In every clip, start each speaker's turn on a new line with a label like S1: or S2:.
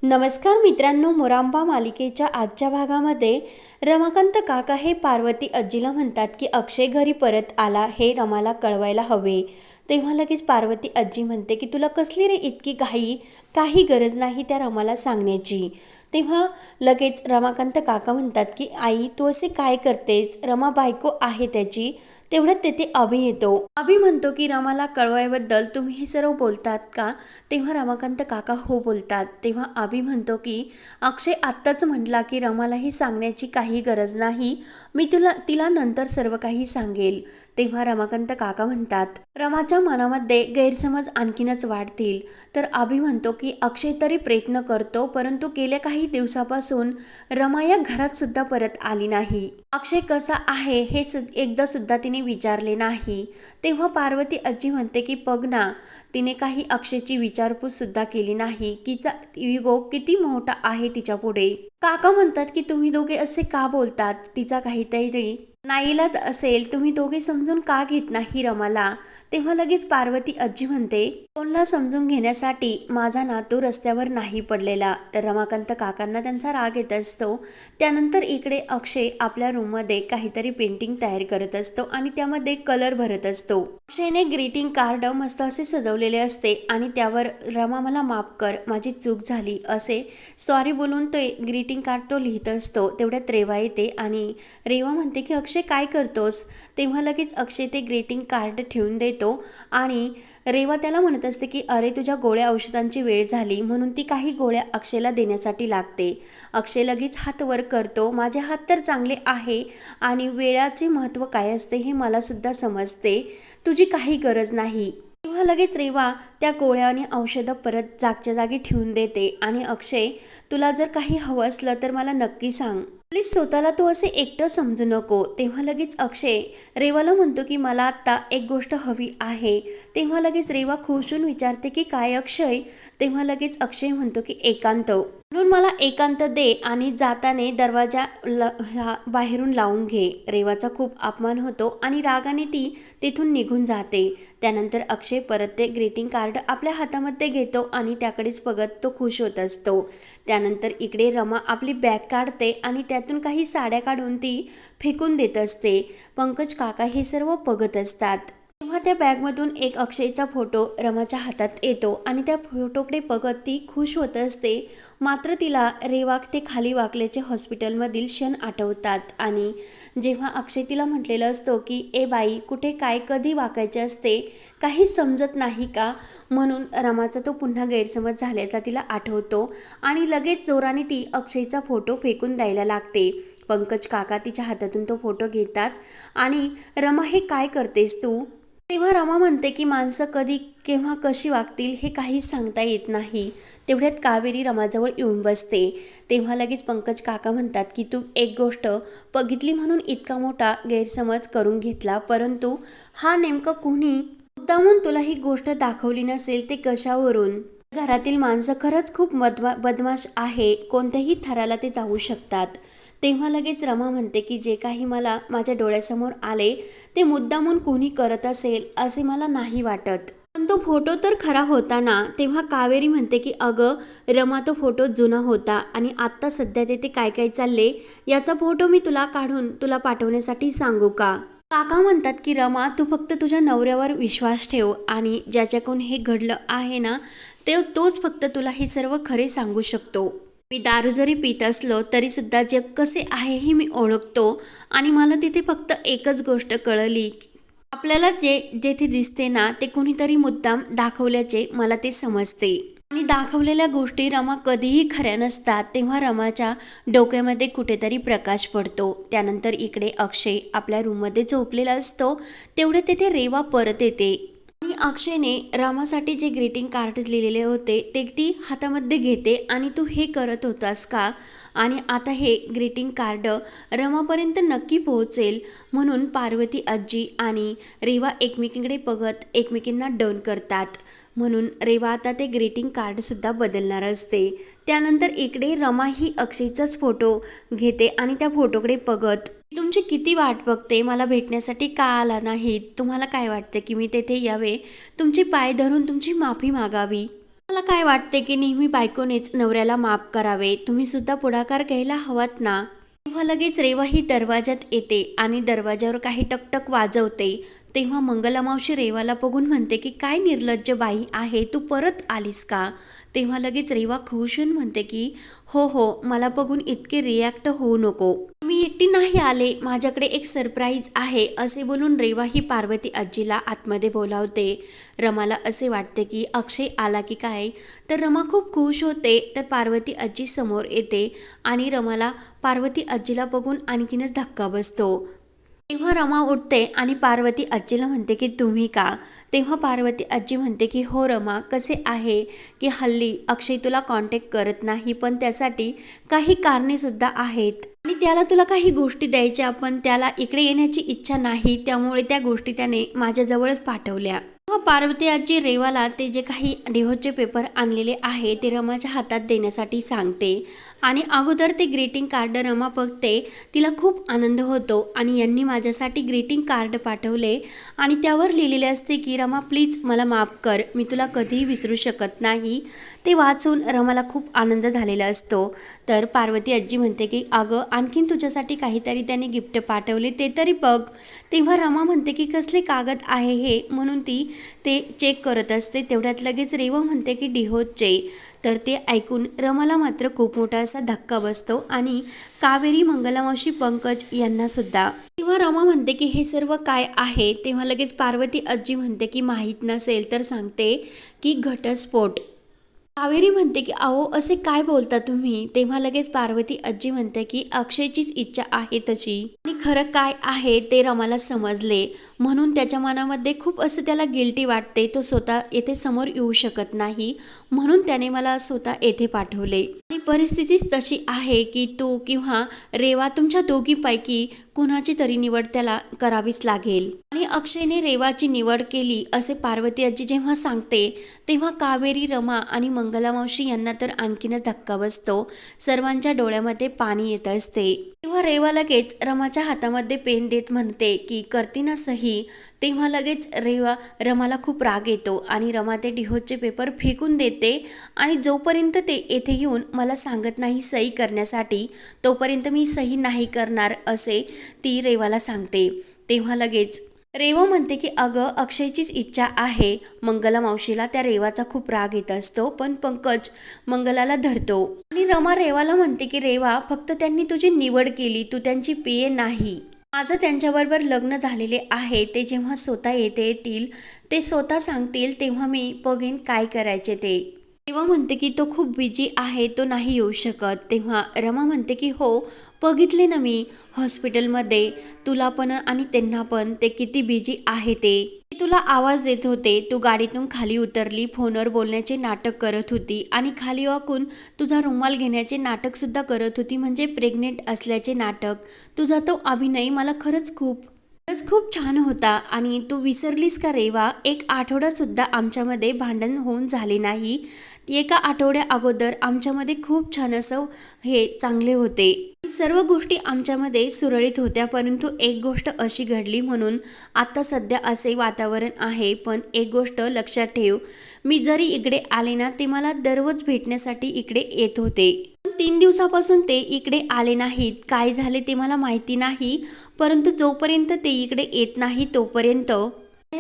S1: नमस्कार मित्रांनो, मोरांबा मालिकेच्या आजच्या भागामध्ये रमाकांत काका हे पार्वती आजीला म्हणतात की अक्षय घरी परत आला हे रमाला कळवायला हवे. तेव्हा लगेच पार्वती आजी म्हणते की तुला कसली रे इतकी घाई, काही गरज नाही त्या रमाला सांगण्याची. तेव्हा लगेच रमाकांत काका म्हणतात की आई तू असे काय करतेस, रमा बायको आहे त्याची. तेवढ्यात तेथे अभि येतो. अभि म्हणतो की रमाला कळवायबद्दल तुम्ही हे सर्व बोलतात का. तेव्हा रमाकांत काका हो बोलतात. तेव्हा अभि म्हणतो की अक्षय आत्ताच म्हटला की रमालाही सांगण्याची काही गरज नाही, मी तिला नंतर सर्व काही सांगेल. तेव्हा रमाकांत काका म्हणतात रमाच्या मनामध्ये गैरसमज आणखीनच वाढतील. तर अभि म्हणतो की अक्षय तरी प्रयत्न करतो, परंतु गेल्या काही दिवसापासून रमा या घरात सुद्धा परत आली नाही. अक्षय कसा आहे हे एकदा सुद्धा तिने विचारले नाही. तेव्हा पार्वती आजी म्हणते की बघ ना, तिने काही अक्षयची विचारपूस सुद्धा केली नाही. तिचा इगो किती मोठा आहे तिच्या पुढे. काका म्हणतात की तुम्ही दोघे असे का बोलतात, तिचा काहीतरी नाईलाज असेल, तुम्ही दोघे समजून का घेत नाही रमाला. तेव्हा लगेच पार्वती आजी म्हणते कोणला समजून घेण्यासाठी माझा नातू रस्त्यावर नाही पडलेला. तर रमाकांत काकांना त्यांचा राग येत असतो. त्यानंतर इकडे अक्षय आपल्या रूममध्ये काहीतरी पेंटिंग तयार करत असतो आणि त्यामध्ये कलर भरत असतो. अक्षयने ग्रीटिंग कार्ड मस्त असे सजवलेले असते आणि त्यावर रमा मला माफ कर, माझी चूक झाली असे सॉरी बोलून तो ग्रीटिंग कार्ड तो लिहित असतो. तेवढ्यात रेवा येते आणि रेवा म्हणते की अक्षय काय करतोस. तेव्हा लगेच अक्षय ते ग्रीटिंग कार्ड ठेवून देतो आणि रेवा त्याला म्हणत असते की अरे तुझ्या गोळ्या औषधांची वेळ झाली, म्हणून ती काही गोळ्या अक्षयला देण्यासाठी लागते. अक्षय लगेच हात वर करतो, माझे हात तर चांगले आहे आणि वेळाचे महत्त्व काय असते हे मला सुद्धा समजते, तुझी काही गरज नाही. तेव्हा लगेच रेवा त्या गोळ्या आणि औषधं परत जागच्या जागी ठेवून देते आणि अक्षय तुला जर काही हवं असलं तर मला नक्की सांग, प्लीज स्वतःला तू असे एकटं समजू नको. तेव्हा लगेच अक्षय रेवाला म्हणतो की मला आत्ता एक गोष्ट हवी आहे. तेव्हा लगेच रेवा खुशून विचारते की काय अक्षय. तेव्हा लगेच अक्षय म्हणतो की एकांत, म्हणून मला एकांत दे आणि जाताने दरवाजा बाहेरून लावून घे. रेवाचा खूप अपमान होतो आणि रागाने ती तिथून निघून जाते. त्यानंतर अक्षय परत ते ग्रीटिंग कार्ड आपल्या हातामध्ये घेतो आणि त्याकडेच बघत तो खुश होत असतो. त्यानंतर इकडे रमा आपली बॅग काढते आणि त्यातून काही साड्या काढून ती फेकून देत असते. पंकज काका हे सर्व बघत असतात. तेव्हा त्या बॅगमधून एक अक्षयचा फोटो रमाच्या हातात येतो आणि त्या फोटोकडे बघत ती खुश होत असते. मात्र तिला रेवाक ते खाली वाकल्याचे हॉस्पिटलमधील क्षण आठवतात आणि जेव्हा अक्षय तिला म्हटलेलं असतो की ए बाई कुठे काय कधी वाकायचे असते, काही समजत नाही का, म्हणून रमाचा तो पुन्हा गैरसमज झाल्याचा तिला आठवतो आणि लगेच जोराने ती अक्षयचा फोटो फेकून द्यायला लागते. पंकज काका तिच्या हातातून तो फोटो घेतात आणि रमा हे काय करतेस तू. तेव्हा रमा म्हणते की माणसं कधी केव्हा कशी वागतील हे काहीच सांगता येत नाही. तेवढ्यात कावेरी रमाजवळ येऊन बसते. तेव्हा लगेच पंकज काका म्हणतात की तू एक गोष्ट बघितली म्हणून इतका मोठा गैरसमज करून घेतला, परंतु हा नेमकं कुणी मुद्दामून तुला ही गोष्ट दाखवली नसेल ते कशावरून. घरातील माणसं खरंच खूप बदमाश आहे, कोणत्याही थराला ते जाऊ शकतात. तेव्हा लगेच रमा म्हणते की जे काही मला माझ्या डोळ्यासमोर आले ते मुद्दामून कोणी करत असेल असे मला नाही वाटत, पण तो फोटो तर खरा होता ना. तेव्हा कावेरी म्हणते की अगं रमा तो फोटो जुना होता आणि आत्ता सध्या तेथे काय काय चालले याचा फोटो मी तुला काढून तुला पाठवण्यासाठी सांगू का. काका म्हणतात की रमा तू फक्त तुझ्या नवऱ्यावर विश्वास ठेव आणि ज्याच्याकडून हे घडलं आहे ना तोच फक्त तुला हे सर्व खरे सांगू शकतो. मी दारू जरी पित असलो तरी सुद्धा जग कसे आहे हे मी ओळखतो आणि मला तिथे फक्त एकच गोष्ट कळली, आपल्याला जेथे दिसते ना ते कुणीतरी मुद्दाम दाखवल्याचे मला ते समजते आणि दाखवलेल्या गोष्टी रमा कधीही खऱ्या नसतात. तेव्हा रमाच्या डोक्यामध्ये कुठेतरी प्रकाश पडतो. त्यानंतर इकडे अक्षय आपल्या रूममध्ये झोपलेला असतो. तेवढे तेथे रेवा परत येते आणि अक्षयने रामासाठी जे ग्रीटिंग कार्ड लिहिलेले होते ते ती हातामध्ये घेते आणि तू हे करत होतास का, आणि आता हे ग्रीटिंग कार्ड रमापर्यंत नक्की पोहोचेल म्हणून पार्वती आजी आणि रेवा एकमेकींकडे बघत एकमेकींना डन करतात. म्हणून रेवा आता ते ग्रीटिंग कार्डसुद्धा बदलणार असते. त्यानंतर इकडे रमा ही अक्षयचाच फोटो घेते आणि त्या फोटोकडे बघत तुमची किती वाट बघते, मला भेटण्यासाठी का आला नाहीत, तुम्हाला काय वाटतं की मी तेथे यावे, तुमचे पाय धरून तुमची माफी मागावी. मला काय वाटते की नेहमी बायकोनेच नवऱ्याला माफ करावे, तुम्ही सुद्धा पुढाकार घ्यायला हवात ना. तेव्हा लगेच रेवा ही दरवाजात येते आणि दरवाजावर काही टकटक वाजवते. तेव्हा मंगला मावशी रेवाला बघून म्हणते की काय निर्लज्ज बाई आहे, तू परत आलीस का. तेव्हा लगेच रेवा खुश होऊन म्हणते की हो हो, मला बघून इतके रिॲक्ट होऊ नको, मी एकटी नाही आले, माझ्याकडे एक सरप्राईज आहे. असे बोलून रेवा ही पार्वती आजीला आतमध्ये बोलावते. रमाला असे वाटते की अक्षय आला की काय, तर रमा खूप खुश होते. तर पार्वती आजी समोर येते आणि रमाला पार्वती आजीला बघून आणखीनच धक्का बसतो. तेव्हा रमा उठते आणि पार्वती आजीला म्हणते की तुम्ही का. तेव्हा पार्वती आजी म्हणते की हो रमा, कसे आहे की हल्ली अक्षय तुला कॉन्टॅक्ट करत नाही, पण त्यासाठी काही कारणे सुद्धा आहेत आणि त्याला तुला काही गोष्टी द्यायच्या, पण त्याला इकडे येण्याची इच्छा नाही, त्यामुळे त्या गोष्टी त्याने माझ्याजवळच पाठवल्या. तेव्हा पार्वती आजी रेवाला ते जे काही डिव्होर्सचे पेपर आणलेले आहे ते रमाच्या हातात देण्यासाठी सांगते आणि अगोदर ते ग्रीटिंग कार्ड रमा बघते. तिला खूप आनंद होतो आणि यांनी माझ्यासाठी ग्रीटिंग कार्ड पाठवले आणि त्यावर लिहिलेले असते की रमा प्लीज मला माफ कर, मी तुला कधीही विसरू शकत नाही. ते वाचून रमाला खूप आनंद झालेला असतो. तर पार्वती आजी म्हणते की अगं आणखीन तुझ्यासाठी काहीतरी त्याने गिफ्ट पाठवले, ते तरी बघ. तेव्हा रमा म्हणते की कसले कागद आहे हे, म्हणून ती ते चेक करत असते. तेवढ्यात लगेच रेवा म्हणते की डिव्होर्सचे. तर ते ऐकून रमाला मात्र खूप मोठा असा धक्का बसतो आणि कावेरी, मंगला मावशी, पंकज यांना सुद्धा. तेव्हा रमा म्हणते की हे सर्व काय आहे. तेव्हा लगेच पार्वती आजी म्हणते की माहीत नसेल तर सांगते की घटस्फोट. कावेरी म्हणते की अहो असे काय बोलता तुम्ही. तेव्हा लगेच पार्वती आजी म्हणते की अक्षयचीच इच्छा आहे तशी, आणि खरं काय आहे ते रमाला समजले, म्हणून त्याच्या मनामध्ये खूप असं त्याला गिल्टी वाटते. तो स्वतः येथे समोर येऊ शकत नाही, म्हणून त्याने मला स्वतः येथे पाठवले आणि परिस्थितीच तशी आहे की तू किंवा रेवा तुमच्या दोघींपैकी कुणाची तरी निवड त्याला करावीच लागेल आणि अक्षयने रेवाची निवड केली असे पार्वती आजी जेव्हा सांगते तेव्हा कावेरी, रमा आणि मंगला मावशी यांना तर आणखीनच धक्का बसतो. सर्वांच्या डोळ्यामध्ये पाणी येत असते. तेव्हा रेवा लगेच रमाच्या हातामध्ये पेन देत म्हणते की करती ना सही. तेव्हा लगेच रमाला खूप राग येतो आणि रमा ते डिव्होर्सचे पेपर फेकून देते आणि जोपर्यंत ते येथे येऊन मला सांगत नाही सही करण्यासाठी, तोपर्यंत मी सही नाही करणार असे ती रेवाला सांगते. तेव्हा लगेच रेवा म्हणते की अगं अक्षयचीच इच्छा आहे. मंगला मावशीला त्या रेवाचा खूप राग येत असतो, पण पंकज मंगलाला धरतो आणि रमा रेवाला म्हणते की रेवा फक्त त्यांनी तुझी निवड केली, तू त्यांची पिये नाही. माझं त्यांच्याबरोबर लग्न झालेले आहे. ते जेव्हा स्वतः येतील, ते स्वतः सांगतील, तेव्हा मी बघेन काय करायचे ते. तेव्हा म्हणते की तो खूप बिजी आहे, तो नाही येऊ शकत. तेव्हा रमा म्हणते की हो बघितले ना मी हॉस्पिटलमध्ये, तुला पण आणि त्यांना पण, ते किती बिजी आहे ते तुला आवाज देत होते. तू गाडीतून खाली उतरली, फोनवर बोलण्याचे नाटक करत होती आणि खाली वाकून तुझा रुमाल घेण्याचे नाटक सुद्धा करत होती, म्हणजे प्रेग्नेंट असल्याचे नाटक. तुझा तो अभिनय मला खरंच खूप छान होता आणि तू विसरलीस का रेवा, एक आठवडासुद्धा आमच्यामध्ये भांडण होऊन झाले नाही. एका आठवड्या अगोदर आमच्यामध्ये खूप छान असं हे चांगले होते, सर्व गोष्टी आमच्यामध्ये सुरळीत होत्या, परंतु एक गोष्ट अशी घडली म्हणून आता सध्या असे वातावरण आहे. पण एक गोष्ट लक्षात ठेव, मी जरी इकडे आले ना, ते मला दररोज भेटण्यासाठी इकडे येत होते. 3 दिवसापासून ते इकडे आले नाहीत. काय झाले ते मला माहिती नाही, परंतु जोपर्यंत ते इकडे येत नाही तोपर्यंत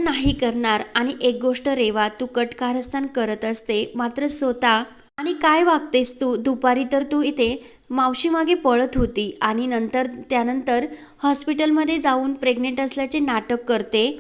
S1: नाही करणार. आणि एक गोष्ट रेवा, तू कटकारस्थान करत असते मात्र स्वतः, आणि काय वागतेस तू. दुपारी तर तू इथे मावशी मागे पळत होती आणि त्यानंतर हॉस्पिटलमध्ये जाऊन प्रेग्नेंट असल्याचे नाटक करते.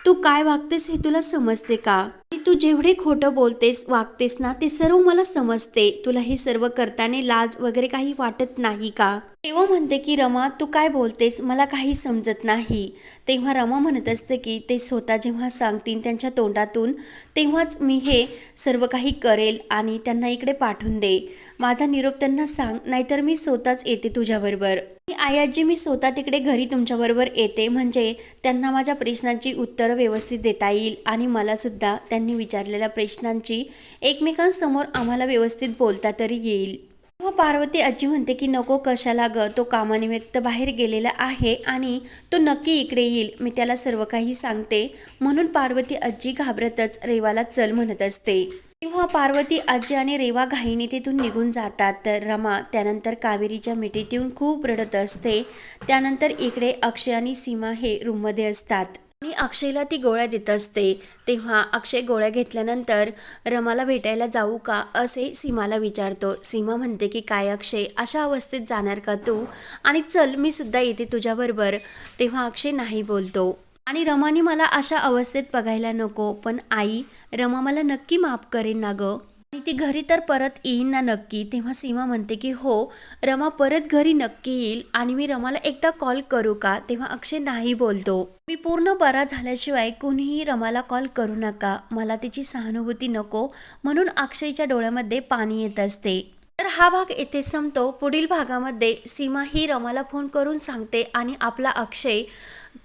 S1: तू काय वागतेस हे तुला समजते का. आणि तू जेवढे खोटं बोलतेस वागतेस ना, ते सर्व मला समजते. तुला हे सर्व करताना लाज वगैरे काही वाटत नाही का. तेव्हा म्हणते की रमा तू काय बोलतेस, मला काही समजत नाही. तेव्हा रमा म्हणत असते की ते स्वतः जेव्हा सांगतील त्यांच्या तोंडातून, तेव्हाच मी हे सर्व काही करेल आणि त्यांना इकडे पाठवून दे. माझा निरोप त्यांना सांग, नाहीतर मी स्वतःच येते तुझ्याबरोबर. आई आजी, मी स्वतः तिकडे घरी तुमच्याबरोबर येते, म्हणजे त्यांना माझ्या प्रश्नांची उत्तरं व्यवस्थित देता येईल आणि मला सुद्धा त्यांनी विचारलेल्या प्रश्नांची एकमेकांसमोर आम्हाला व्यवस्थित बोलता तरी येईल. पार्वती आजी म्हणते की नको कशाला ग, तो कामानिमित्त बाहेर गेलेला आहे आणि तो नक्की इकडे येईल, मी त्याला सर्व काही सांगते. म्हणून पार्वती आजी घाबरतच रेवाला चल म्हणत असते. तेव्हा पार्वती आजी आणि रेवा घाईने तिथून निघून जातात. तर रमा त्यानंतर कावेरीच्या मिठीत येऊन खूप रडत असते. त्यानंतर इकडे अक्षय आणि सीमा हे रूममध्ये असतात आणि अक्षयला ती गोळ्या देत असते. तेव्हा अक्षय गोळ्या घेतल्यानंतर रमाला भेटायला जाऊ का असे सीमाला विचारतो. सीमा म्हणते की काय अक्षय, अशा अवस्थेत जाणार का तू, आणि चल मी सुद्धा येते तुझ्याबरोबर. तेव्हा अक्षय नाही बोलतो आणि रमाने मला अशा अवस्थेत बघायला नको, पण आई, रमा मला नक्की माफ करेन ना गं, आणि ती घरी तर परत येईन ना नक्की. तेव्हा सीमा म्हणते की हो, रमा परत घरी नक्की येईल, आणि मी रमाला एकदा कॉल करू का. तेव्हा अक्षय नाही बोलतो. मी पूर्ण बरा झाल्याशिवाय कुणीही रमाला कॉल करू नका, मला तिची सहानुभूती नको, म्हणून अक्षयच्या डोळ्यामध्ये पाणी येत असते. तर हा भाग येथे संपतो. पुढील भागामध्ये सीमा ही रमाला फोन करून सांगते आणि आपला अक्षय,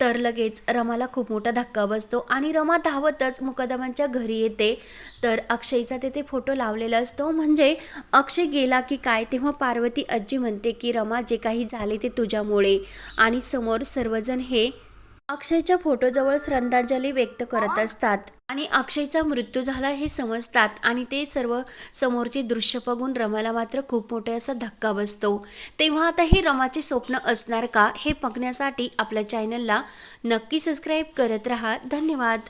S1: तर लगेच रमाला खूप मोठा धक्का बसतो आणि रमा धावतच मुकदमांच्या घरी येते. तर अक्षयचा तेथे फोटो लावलेला असतो, म्हणजे अक्षय गेला की काय. तेव्हा पार्वती आजी म्हणते की रमा, जे काही झाले ते तुझ्यामुळे, आणि समोर सर्वजण हे अक्षयच्या फोटोजवळ श्रद्धांजली व्यक्त करत असतात आणि अक्षयचा मृत्यू झाला हे समजतात, आणि ते सर्व समोरचे दृश्य बघून रमाला मात्र खूप मोठा असा धक्का बसतो. तेव्हा आता हे रमाचे स्वप्न असणार का, हे बघण्यासाठी आपल्या चॅनलला नक्की सबस्क्राईब करत राहा. धन्यवाद.